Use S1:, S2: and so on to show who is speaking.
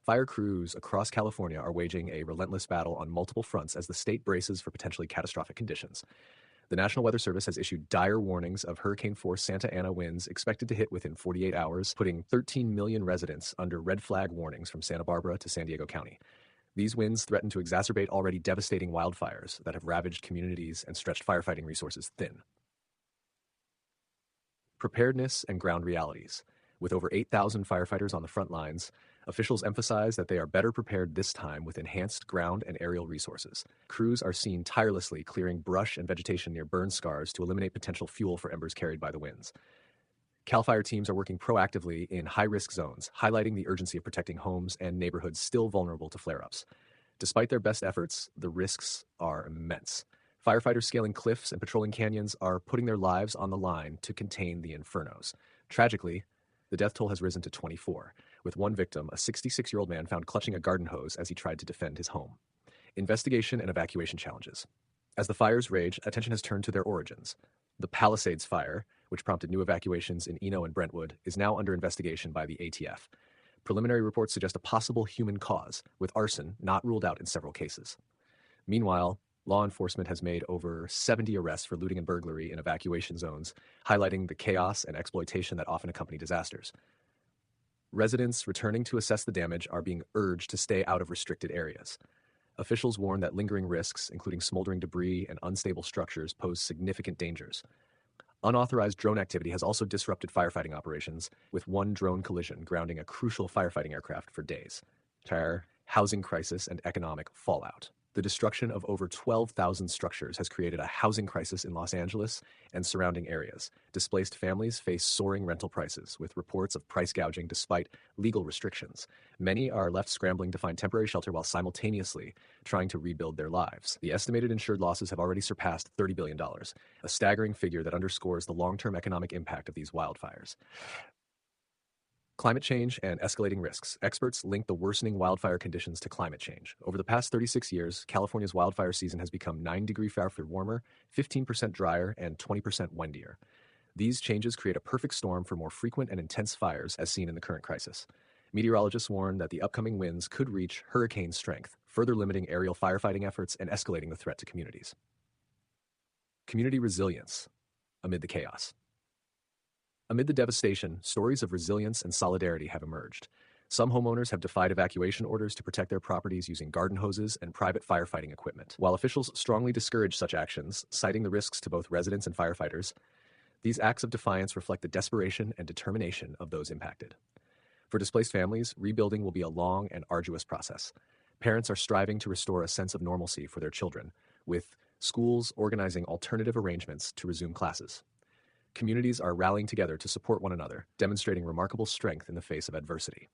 S1: Fire crews across California are waging a relentless battle on multiple fronts as the state braces for potentially catastrophic conditions. The National Weather Service has issued dire warnings of hurricane-force Santa Ana winds expected to hit within 48 hours, putting 13 million residents under red flag warnings from Santa Barbara to San Diego County. These winds threaten to exacerbate already devastating wildfires that have ravaged communities and stretched firefighting resources thin. Preparedness and ground realities. With over 8,000 firefighters on the front lines, officials emphasize that they are better prepared this time with enhanced ground and aerial resources. Crews are seen tirelessly clearing brush and vegetation near burn scars to eliminate potential fuel for embers carried by the winds. CAL FIRE teams are working proactively in high-risk zones, highlighting the urgency of protecting homes and neighborhoods still vulnerable to flare-ups. Despite their best efforts, the risks are immense. Firefighters scaling cliffs and patrolling canyons are putting their lives on the line to contain the infernos. Tragically, the death toll has risen to 24, with one victim, a 66-year-old man, found clutching a garden hose as he tried to defend his home. Investigation and evacuation challenges. As the fires rage, attention has turned to their origins. The Palisades fire, which prompted new evacuations in Eno and Brentwood, is now under investigation by the ATF. Preliminary reports suggest a possible human cause, with arson not ruled out in several cases. Meanwhile, law enforcement has made over 70 arrests for looting and burglary in evacuation zones, highlighting the chaos and exploitation that often accompany disasters. Residents returning to assess the damage are being urged to stay out of restricted areas. Officials warn that lingering risks, including smoldering debris and unstable structures, pose significant dangers. Unauthorized drone activity has also disrupted firefighting operations, with one drone collision grounding a crucial firefighting aircraft for days. Terror, housing crisis, and economic fallout. The destruction of over 12,000 structures has created a housing crisis in Los Angeles and surrounding areas. Displaced families face soaring rental prices, with reports of price gouging despite legal restrictions. Many are left scrambling to find temporary shelter while simultaneously trying to rebuild their lives. The estimated insured losses have already surpassed $30 billion, a staggering figure that underscores the long-term economic impact of these wildfires. Climate change and escalating risks. Experts link the worsening wildfire conditions to climate change. Over the past 36 years, California's wildfire season has become 9-degree Fahrenheit warmer, 15% drier, and 20% windier. These changes create a perfect storm for more frequent and intense fires as seen in the current crisis. Meteorologists warn that the upcoming winds could reach hurricane strength, further limiting aerial firefighting efforts and escalating the threat to communities. Community resilience amid the chaos. Amid the devastation, stories of resilience and solidarity have emerged. Some homeowners have defied evacuation orders to protect their properties using garden hoses and private firefighting equipment. While officials strongly discourage such actions, citing the risks to both residents and firefighters, these acts of defiance reflect the desperation and determination of those impacted. For displaced families, rebuilding will be a long and arduous process. Parents are striving to restore a sense of normalcy for their children, with schools organizing alternative arrangements to resume classes. Communities are rallying together to support one another, demonstrating remarkable strength in the face of adversity.